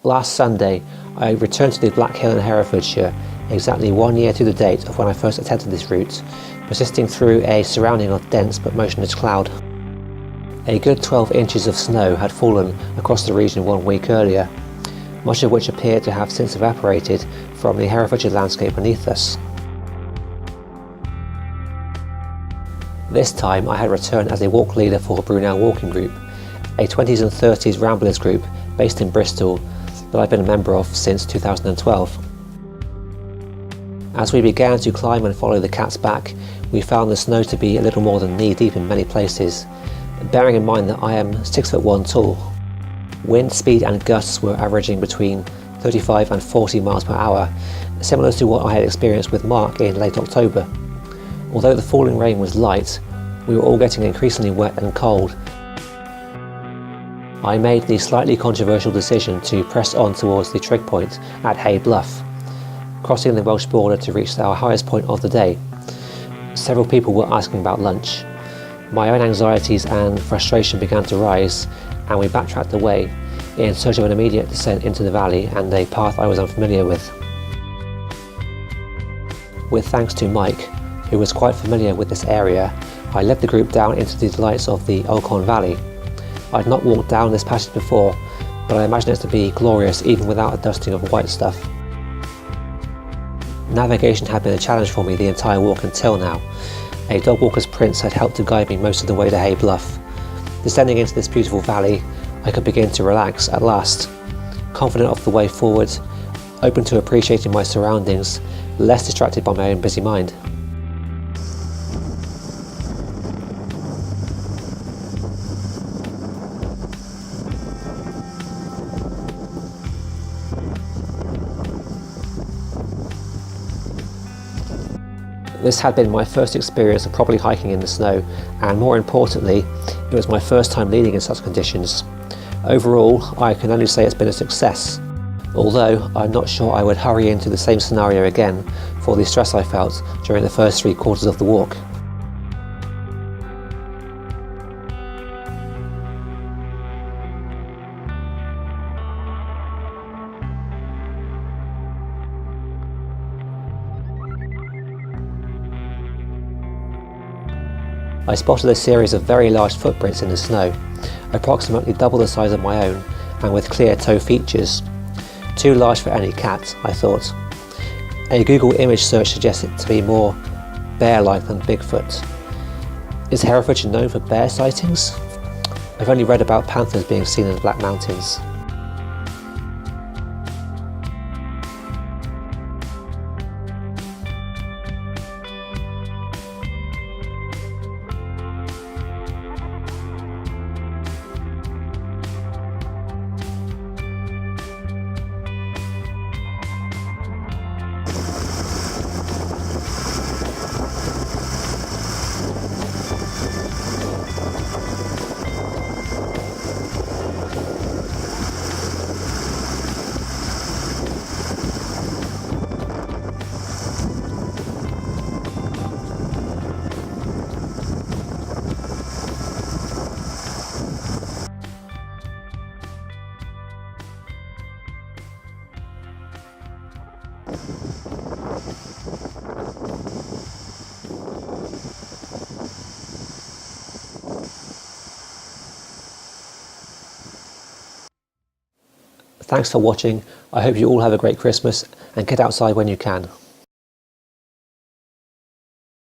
Last Sunday, I returned to the Black Hill in Herefordshire, exactly 1 year to the date of when I first attempted this route, persisting through a surrounding of dense but motionless cloud. A good 12 inches of snow had fallen across the region 1 week earlier, much of which appeared to have since evaporated from the Herefordshire landscape beneath us. This time I had returned as a walk leader for Brunel walking group, a 20s and 30s ramblers group based in Bristol that I've been a member of since 2012. As we began to climb and follow the cat's back, we found the snow to be a little more than knee deep in many places, bearing in mind that I am 6'1" tall. Wind speed and gusts were averaging between 35 and 40 miles per hour, similar to what I had experienced with Mark in late October. Although the falling rain was light, we were all getting increasingly wet and cold. I made the slightly controversial decision to press on towards the trig point at Hay Bluff, crossing the Welsh border to reach our highest point of the day. Several people were asking about lunch. My own anxieties and frustration began to rise, and we backtracked away in search of an immediate descent into the valley and a path I was unfamiliar with. With thanks to Mike, who was quite familiar with this area, I led the group down into the delights of the Olcon Valley. I'd not walked down this passage before, but I imagine it to be glorious even without a dusting of white stuff. Navigation had been a challenge for me the entire walk until now. A dog walker's prints had helped to guide me most of the way to Hay Bluff. Descending into this beautiful valley, I could begin to relax at last, confident of the way forward, open to appreciating my surroundings, less distracted by my own busy mind. This had been my first experience of properly hiking in the snow, and more importantly, it was my first time leading in such conditions. Overall, I can only say it's been a success, although I'm not sure I would hurry into the same scenario again for the stress I felt during the first 3/4 of the walk. I spotted a series of very large footprints in the snow, approximately double the size of my own and with clear toe features. Too large for any cat, I thought. A Google image search suggests it to be more bear-like than Bigfoot. Is Herefordshire known for bear sightings? I've only read about panthers being seen in the Black Mountains. Thanks for watching. I hope you all have a great Christmas and get outside when you can.